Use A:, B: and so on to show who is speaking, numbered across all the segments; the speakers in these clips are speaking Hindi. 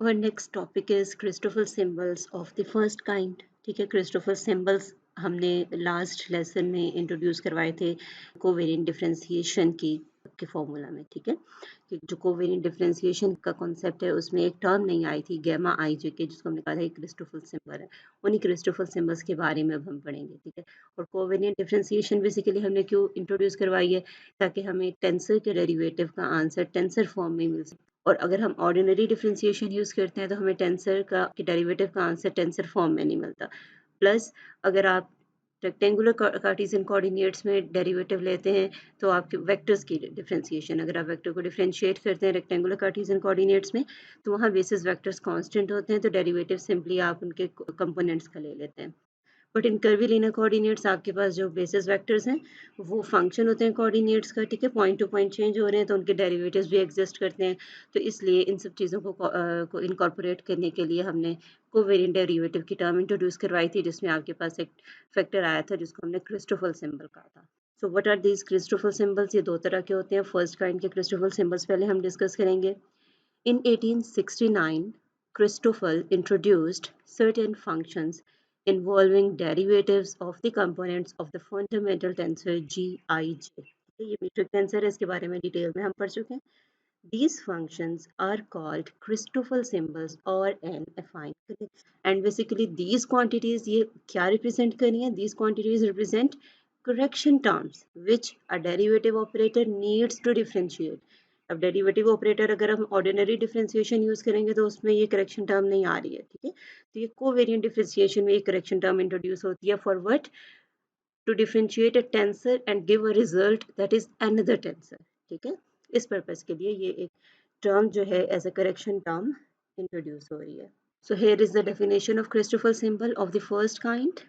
A: Our next topic is Christoffel symbols of the first kind. ठीक है, क्रिस्टोफर सिंबल्स हमने लास्ट लेसन में इंट्रोड्यूस करवाए थे कोवेरिएंट डिफरेंशिएशन की के फॉर्मूला में। ठीक है, कि जो कोवेरिएंट डिफरेंशिएशन का कॉन्सेप्ट है उसमें एक टर्म नहीं आई थी गैमा आई जे के, जिसको हमने कहा था क्रिस्टोफल सिंबल है। उन्हीं क्रिस्टोफल सिंबल्स के बारे में अब हम पढ़ेंगे। ठीक है, और कोवेरिएंट डिफरेंशिएशन बेसिकली हमने क्यों इंट्रोड्यूस करवाई है, ताकि हमें टेंसर के डेरिवेटिव का आंसर टेंसर फॉर्म में मिल सके। और अगर हम ऑर्डिनरी डिफरेंशिएशन यूज़ करते हैं तो हमें टेंसर का डेरिवेटिव का आंसर टेंसर फॉर्म में नहीं मिलता। प्लस अगर आप रेक्टेंगुलर कार्टेशियन कोऑर्डिनेट्स में डेरिवेटिव लेते हैं तो आपके वेक्टर्स की डिफरेंशिएशन, अगर आप वेक्टर को डिफरेंशिएट करते हैं रेक्टेंगुलर कार्टेशियन कोऑर्डिनेट्स में तो वहाँ बेसिस वेक्टर्स कांस्टेंट होते हैं, तो डेरिवेटिव सिंपली आप उनके कंपोनेंट्स का ले लेते हैं। बट इन कर्वीलिनियर कोऑर्डिनेट्स आपके पास जो बेसिस वेक्टर्स हैं वो फंक्शन होते हैं कोऑर्डिनेट्स का। ठीक है, पॉइंट टू पॉइंट चेंज हो रहे हैं तो उनके डेरिवेटिव्स भी एग्जिस्ट करते हैं। तो इसलिए इन सब चीज़ों को इनकॉर्पोरेट करने के लिए हमने कोवेरिएंट डेरिवेटिव की टर्म इंट्रोड्यूस करवाई थी, जिसमें आपके पास एक फैक्टर आया था जिसको हमने क्रिस्टोफल सिंबल कहा था। So what are these Christoffel symbols? ये दो तरह के होते हैं। फर्स्ट काइंड के क्रिस्टोफल सिंबल्स पहले हम डिस्कस करेंगे। In 1869, Christoffel introduced certain functions involving derivatives of the components of the fundamental tensor Gij। ये मीट्रिक टेंसर है, इसके बारे में डिटेल में हम पढ़ चुके हैं। These functions are called Christoffel symbols or an affine connection. And basically these quantities ये क्या represent कर रही हैं? These quantities represent correction terms which a derivative operator needs to differentiate. अब डेरिवेटिव ऑपरेटर अगर हम ऑर्डिनरी डिफरेंशिएशन यूज करेंगे तो उसमें ये करेक्शन टर्म नहीं आ रही है। ठीक है, तो ये कोवेरिएंट डिफरेंशिएशन में ये करेक्शन टर्म इंट्रोड्यूस होती है for what? To differentiate a tensor and give a result that is another tensor. ठीक है, इस पर्पस के लिए ये एक टर्म जो है as a correction term introduce हो रही है। So here is the definition of Christoffel symbol of the first kind.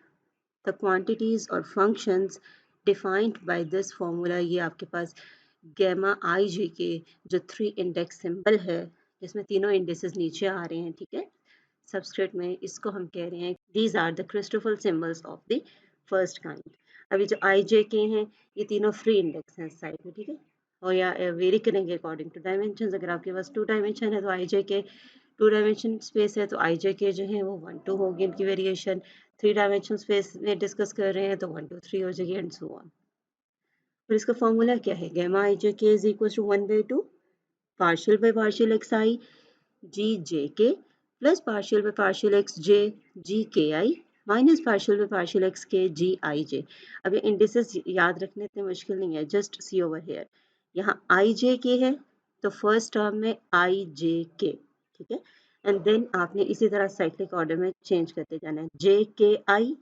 A: The quantities और functions defined by this formula, ये आपके पास गैमा आई जी के जो 3 इंडेक्स सिंबल है जिसमें तीनों इंडेक्सेस नीचे आ रहे हैं। ठीक है, सबस्क्रिप्ट में इसको हम कह रहे हैं these are the Christoffel symbols of the first kind. अभी जो आई जे के हैं ये तीनों फ्री इंडेक्स हैं साइड में। ठीक है, और या वेरी करेंगे अकॉर्डिंग टू डायमेंशन। अगर आपके पास 2 डायमेंशन है तो आई जे के 2 डायमेंशन स्पेस है तो आई जे के जो है वो 1 2 होगी इनकी वेरिएशन। 3 डायमेंशन स्पेस में डिस्कस कर रहे हैं तो 1 2 3 हो जाएगी एंड सो ऑन। और इसका फॉर्मूला क्या है? Gamma I J K is equal to 1/2 partial by partial X I G J K plus partial by partial X J G K I minus partial by partial x K G आई जे। अब ये इंडिसेस याद रखने इतने मुश्किल नहीं है, जस्ट सी ओवर हेयर। यहाँ आई जे के है तो फर्स्ट टर्म में आई जे के। ठीक है, एंड देन आपने इसी तरह साइक्लिक ऑर्डर में चेंज करते जाना है। जे के आई,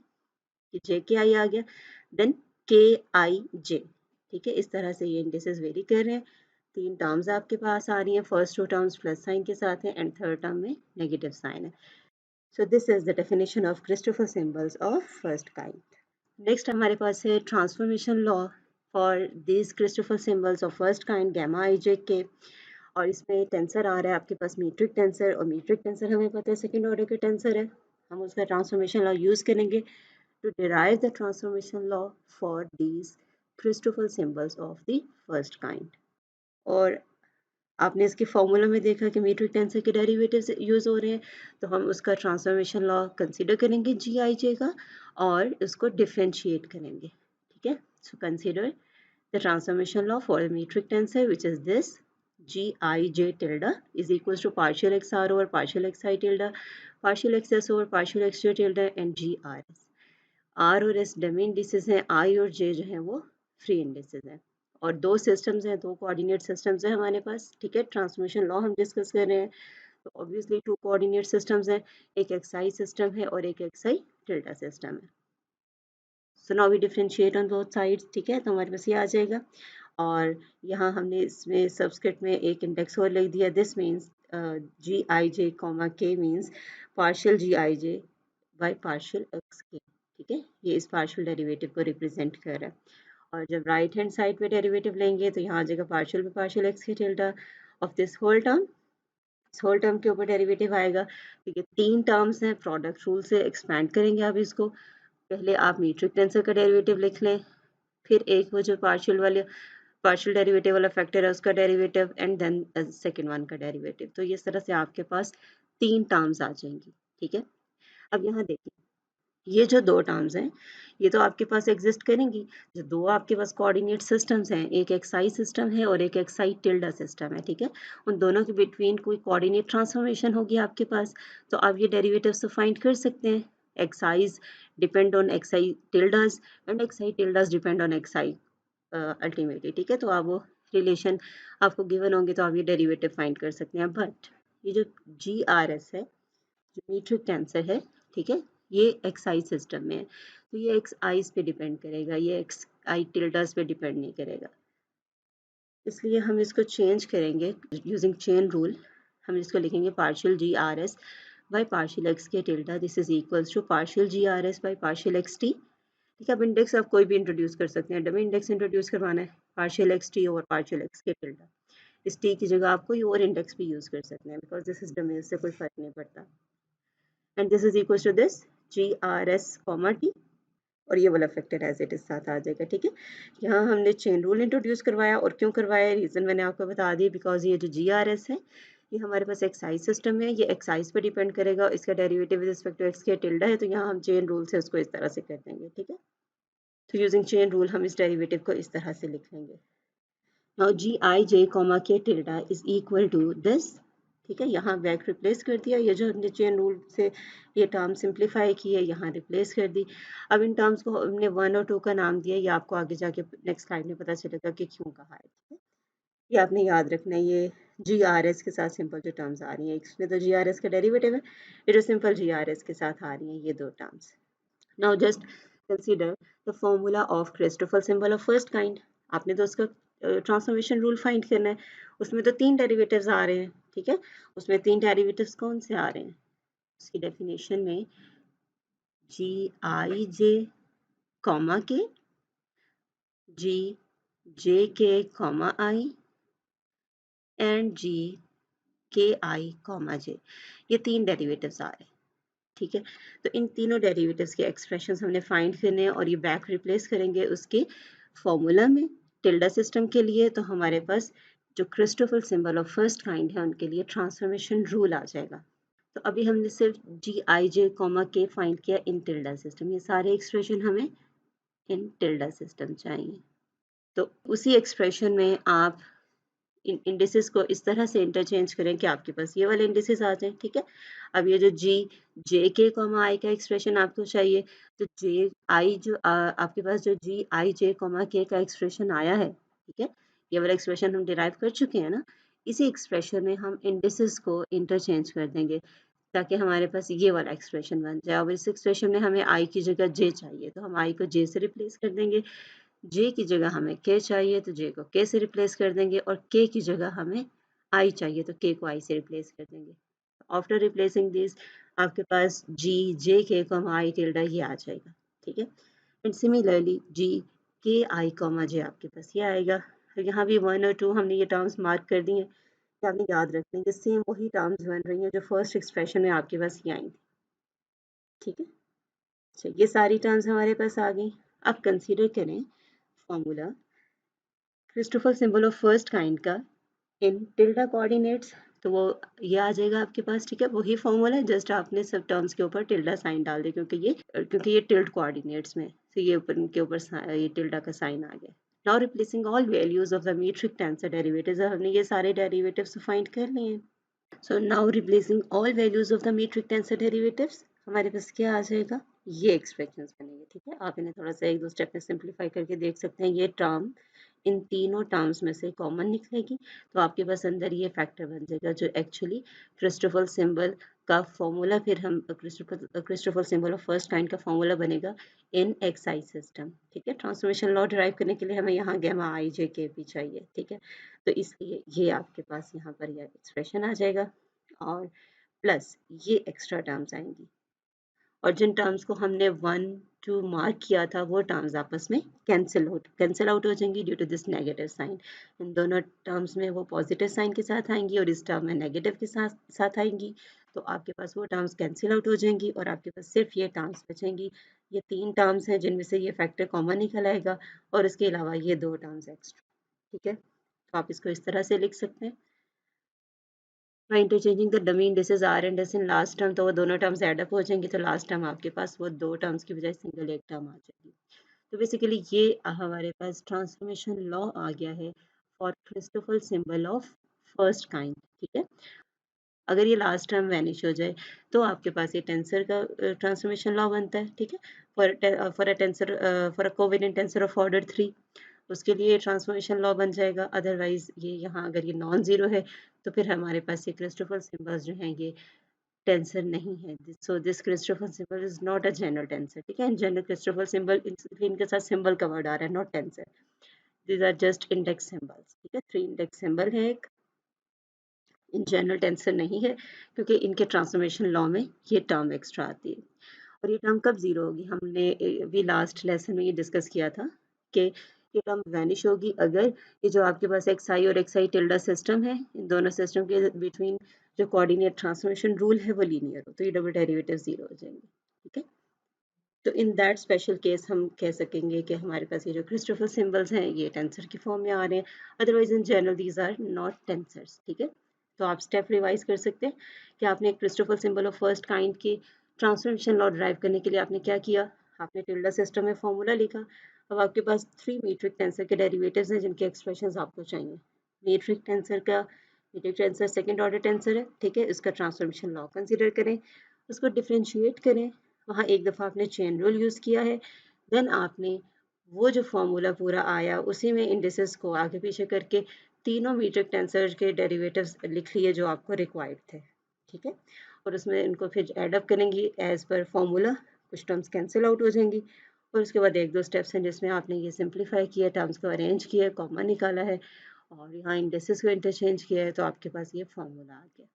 A: जे के आई आ गया, देन के आई जे। ठीक है, इस तरह से ये इंडिसेस वेरी कर रहे हैं। 3 टर्म्स आपके पास आ रही हैं। फर्स्ट 2 टर्म्स प्लस साइन के साथ है एंड थर्ड टर्म में नेगेटिव साइन है। So this is the definition of Christopher symbols of first kind. Next हमारे पास है transformation law for this Christopher symbols of first kind gamma I J K. और इसमें टेंसर आ रहा है आपके पास मीट्रिक टेंसर, और मीट्रिक टेंसर हमें पता है सेकंड ऑर्डर के टेंसर है। हम उसका ट्रांसफॉर्मेशन लॉ यूज करेंगे to derive the transformation law for these Christoffel symbols of the first kind। और आपने इसके फॉर्मूला में देखा कि मीट्रिक टेंसर के डेरिवेटिव्स यूज हो रहे हैं, तो हम उसका ट्रांसफॉर्मेशन लॉ कंसीडर करेंगे जी आई जे का और उसको डिफरेंशिएट करेंगे। ठीक है, so consider the transformation law for metric tensor which is this g I j tilde is equals to partial x r over partial x I tilde, partial x s over partial x j tilde and g r s। R और एस डमी इंडिसेस हैं, आई और जे जो हैं वो फ्री इंडिसेस हैं। और दो सिस्टम्स हैं, दो कोऑर्डिनेट सिस्टम्स हैं हमारे पास। ठीक है, ट्रांसफॉर्मेशन लॉ हम डिस्कस कर रहे हैं तो ऑब्वियसली 2 कोऑर्डिनेट सिस्टम्स हैं, एक एक्स आई सिस्टम है और एक एक्स आई टिल्डा सिस्टम है। So now we differentiate on both sides. ठीक है, तो हमारे पास ये आ जाएगा और यहाँ हमने इसमें सबस्क्रिप्ट में एक इंडेक्स और लिख दिया। This means G I J comma K means partial G I J by partial x K. ठीक है, ये इस पार्शियल डेरिवेटिव को रिप्रेजेंट कर रहा है। और जब राइट हैंड साइड पे डेरिवेटिव लेंगे तो यहाँ आ जाएगा पार्शियल बाई पार्शियल एक्स के tilde of this whole term. इस होल टर्म के ऊपर डेरिवेटिव आएगा। ठीक है, 3 टर्म्स हैं, प्रोडक्ट रूल से एक्सपैंड करेंगे आप इसको। पहले आप मीट्रिक टेंसर का डेरिवेटिव लिख लें, फिर एक वो जो पार्शियल वाले पार्शियल डेरिवेटिव वाला फैक्टर है उसका derivative and then second one का डेरिवेटिव। तो इस तरह से आपके पास 3 टर्म्स आ जाएंगी, ठीक है। अब यहाँ देखिए, ये जो 2 टर्म्स हैं, ये तो आपके पास एग्जिस्ट करेंगी। जो 2 आपके पास कोऑर्डिनेट सिस्टम्स हैं, एक एक्साई सिस्टम है और एक एक्साई टिल्डा सिस्टम है, ठीक है। उन दोनों के बिटवीन कोई कोऑर्डिनेट ट्रांसफॉर्मेशन होगी आपके पास, तो आप ये डेरिवेटिव्स तो फाइंड कर सकते हैं। Xi's depend on xi tildes and xi tildes depend on xi ultimately, ठीक है। तो आप वो रिलेशन आपको गिवन होंगे तो आप ये डेरिवेटिव फाइंड कर सकते हैं। बट ये जो GRS है, जो मीट्रिक टेंसर है, ठीक है, ये एक्साई सिस्टम में है, तो ये एक्स आईज पे डिपेंड करेगा, ये एक्स आई टिल्डास पे डिपेंड नहीं करेगा। इसलिए हम इसको चेंज करेंगे यूजिंग चेन रूल। हम इसको लिखेंगे partial GRS by partial x के tilde, this is equals to partial GRS by partial X T. ठीक है, अब इंडेक्स आप कोई भी इंट्रोड्यूस कर सकते हैं, डमी इंडेक्स इंट्रोड्यूस करवाना है, पार्शियल एक्स टी और पार्शियल एक्स के टिल्डा। इस टी की जगह आप कोई और इंडेक्स भी यूज कर सकते हैं, बिकॉज दिस इज डमी, इससे कोई फर्क नहीं पड़ता। And this is equal to this GRS comma t, और ये वाला फैक्टर एज इट इज साथ आ जाएगा, ठीक है। यहाँ हमने चेन रूल इंट्रोड्यूस करवाया, और क्यों करवाया रीजन मैंने आपको बता दी, बिकॉज ये जो GRS है ये हमारे पास एक्साइज सिस्टम है, ये एक्साइज पे डिपेंड करेगा, इसका derivative with respect to x के टिल्डा है, तो यहाँ हम चेन रूल से उसको इस तरह से कर देंगे, ठीक है। तो यूजिंग चेन रूल हम इस डेरिवेटिव को इस तरह से लिख लेंगे। Now Gij comma k tilde is equal to this, ठीक है। यहाँ बैक रिप्लेस कर दिया, ये जो हमने चेन रूल से ये टर्म सिंप्लीफाई की है यहाँ रिप्लेस कर दी। अब इन टर्म्स को हमने 1 और 2 का नाम दिया, ये आपको आगे जाके नेक्स्ट स्लाइड में पता चलेगा कि क्यों कहा है, ठीक है। ये आपने याद रखना है, ये GRS के साथ सिंपल जो टर्म्स आ रही हैं, इसमें तो GRS का डेरिवेटिव है, ये जो सिंपल GRS के साथ आ रही हैं ये 2 terms. Now just consider the formula of Christopher symbol of first kind. आपने तो उसका ट्रांसफॉर्मेशन रूल फाइंड करना है, उसमें तो 3 डेरिवेटिव्स आ रहे हैं, ठीक है। उसमें 3 डेरिवेटिव्स कौन से आ रहे हैं, उसकी डेफिनेशन में Gij कॉमा के, Gj comma I and Gki comma J, ये 3 डेरिवेटिव्स आ रहे हैं, ठीक है। तो इन तीनों डेरिवेटिव्स के एक्सप्रेशंस हमने फाइंड करने हैं, और ये बैक रिप्लेस करेंगे उसके फॉर्मूला में टिल्डा सिस्टम के लिए, तो हमारे पास जो Christopher symbol of first kind है उनके लिए ट्रांसफॉर्मेशन रूल आ जाएगा। तो अभी हमने सिर्फ Gij कॉमा के फाइंड किया इन टिल्डा सिस्टम, ये सारे एक्सप्रेशन हमें इन टिल्डा सिस्टम चाहिए। तो उसी एक्सप्रेशन में आप इंडिसेस को इस तरह से इंटरचेंज करें कि आपके पास ये वाले इंडिसेस आ जाएं, ठीक है। अब ये जो Jk कॉमा आई का एक्सप्रेशन आपको चाहिए, तो Ji जो आपके पास जो Gij कॉमा के का एक्सप्रेशन आया है, ठीक है, ये वाला एक्सप्रेशन हम डिराइव कर चुके हैं ना, इसी एक्सप्रेशन में हम इंडिसेस को इंटरचेंज कर देंगे ताकि हमारे पास ये वाला एक्सप्रेशन बन जाए। अब इस एक्सप्रेशन में हमें आई की जगह जे चाहिए, तो हम आई को जे से रिप्लेस कर देंगे, जे की जगह हमें के चाहिए तो जे को के से रिप्लेस कर देंगे, और के की जगह हमें आई चाहिए तो के को आई से रिप्लेस कर देंगे। आफ्टर रिप्लेसिंग दिस आपके पास जे के कॉमा आई टिल्डा ये आ जाएगा, ठीक है। एंड सिमिलरली Gki कॉमा जे आपके पास ये आएगा। तो यहाँ भी 1 और 2 हमने ये टर्म्स मार्क कर दी हैं, तो आपने याद रखना है कि सेम वही टर्म्स बन रही हैं जो फर्स्ट एक्सप्रेशन में आपके पास ये आएंगी, ठीक है। अच्छा, ये सारी टर्म्स हमारे पास आ गई। अब कंसीडर करें formula Christopher symbol of first kind का इन टिल्डा कोऑर्डिनेट्स, तो वो ये आ जाएगा आपके पास, ठीक है। वही फॉर्मूला है, जस्ट आपने सब टर्म्स के ऊपर टिल्डा साइन डाल दिया, क्योंकि ये टिल्ड कोऑर्डिनेट्स में, तो ये ऊपर इनके ऊपर ये टिल्डा का साइन आ गया। Now replacing all values of the metric tensor derivatives, हमने ये सारे डेरिवेटिव्स फाइंड कर लिए हैं। So now replacing all values of the metric tensor derivatives, हमारे पास क्या आ जाएगा, ये एक्सप्रेशंस बनेंगे, ठीक है। आप इन्हें थोड़ा सा एक दो स्टेप में सिंप्लीफाई करके देख सकते हैं, ये टर्म इन तीनों टर्म्स में से कॉमन निकलेगी, तो आपके पास अंदर ये फैक्टर बन जाएगा जो एक्चुअली क्रिस्टोफर सिंबल का फॉर्मूला, फिर हम Christopher symbol of first kind का फॉर्मूला बनेगा इन एक्साई सिस्टम, ठीक है। ट्रांसफॉर्मेशन लॉ डिराइव करने के लिए हमें यहाँ गैमा आई जे के भी चाहिए, ठीक है। तो इसलिए ये आपके पास यहाँ पर यह एक्सप्रेशन आ जाएगा, और प्लस ये एक्स्ट्रा टर्म्स आएंगी, और जिन टर्म्स को हमने 1 2 मार्क किया था वो टर्म्स आपस में कैंसिल आउट हो जाएंगी due to this negative sign. इन दोनों टर्म्स में वो पॉजिटिव साइन के साथ आएंगी और इस टर्म में नेगेटिव के साथ आएंगी, तो आपके पास वो टर्म्स कैंसिल आउट हो जाएंगी और आपके पास सिर्फ ये टर्म्स बचेंगी। ये 3 टर्म्स हैं जिनमें से ये फैक्टर कॉमन निकल आएगा, और इसके अलावा ये 2 टर्म्स एक्स्ट्रा, ठीक है, तो आप इसको इस तरह से लिख सकते हैं। By interchanging the dummy indices r and s in last term, तो वो दोनों टर्म्स एड अप हो जाएंगी, तो लास्ट टर्म आपके पास वो दो टर्म्स की बजाय सिंगल एक टर्म आ जाएगी। तो बेसिकली ये हमारे पास ट्रांसफॉर्मेशन लॉ आ गया है for Christopher symbol of first kind. ठीक है, अगर ये लास्ट टर्म वैनिश हो जाए तो आपके पास ये टेंसर का ट्रांसफॉर्मेशन लॉ बनता है। ठीक है, for a tensor, for a covariant tensor of order 3 उसके लिए ट्रांसफॉर्मेशन लॉ बन जाएगा। अदरवाइज ये यहाँ अगर ये नॉन जीरो है तो फिर हमारे पास ये क्रिस्टोफर सिंबल्स जो हैं ये टेंसर नहीं है। So this Christopher symbol is not a general tensor. ठीक है, जनरल क्रिस्टोफर सिंबल इनके साथ सिंबल का वर्ड आ रहा है, not tensor. These are just index symbols. ठीक है, 3 इंडेक्स सिंबल है एक, इन जनरल टेंसर नहीं है, क्योंकि इनके ट्रांसफॉर्मेशन लॉ में ये टर्म एक्स्ट्रा आती है। और ये टर्म कब जीरो होगी, हमने भी लास्ट लेसन में ये डिस्कस किया था कि ये टर्म वैनिश होगी अगर ये जो आपके पास एक्स आई और एक्स आई टिल्डा सिस्टम है, इन दोनों सिस्टम के बिटवीन जो कोऑर्डिनेट ट्रांसफॉर्मेशन रूल है वो लीनियर हो, तो ये डबल डेरिवेटिव जीरो हो जाएंगे। ठीक है, तो इन दैट स्पेशल केस हम कह सकेंगे कि हमारे पास ये जो क्रिस्टोफर सिंबल्स हैं ये टेंसर की फॉर्म में आ रहे हैं। Otherwise in general these are not tensors. ठीक है, तो आप स्टेप रिवाइज कर सकते हैं कि आपने Christopher symbol of first kind की ट्रांसफॉर्मेशन लॉ ड्राइव करने के लिए आपने क्या किया, आपने टिल्डा सिस्टम में फॉर्मूला लिखा। अब आपके पास 3 मीट्रिक टेंसर के डेरिवेटिव्स हैं जिनके एक्सप्रेशन आपको चाहिए। मीट्रिक टेंसर का metric tensor second order tensor है। ठीक है, इसका ट्रांसफॉर्मेशन लॉ कंसिडर करें, उसको डिफ्रेंशिएट करें, वहाँ एक दफ़ा आपने चेन रूल यूज़ किया है, देन आपने वो जो फॉर्मूला पूरा आया उसी में इंडिसेस को आगे पीछे करके तीनों मीट्रिक टेंसर के डेरिवेटिव्स लिख लिए जो आपको रिक्वायर्ड थे। ठीक है, और उसमें इनको फिर एड अप करेंगी एज पर फॉर्मूला, कुछ टर्म्स कैंसिल आउट हो जाएंगी, और उसके बाद एक दो स्टेप्स हैं जिसमें आपने ये सिंप्लीफाई किया, टर्म्स को अरेंज किया, कॉमा निकाला है और यहाँ इंडिसेस को इंटरचेंज किया है, तो आपके पास ये फॉर्मूला आ गया।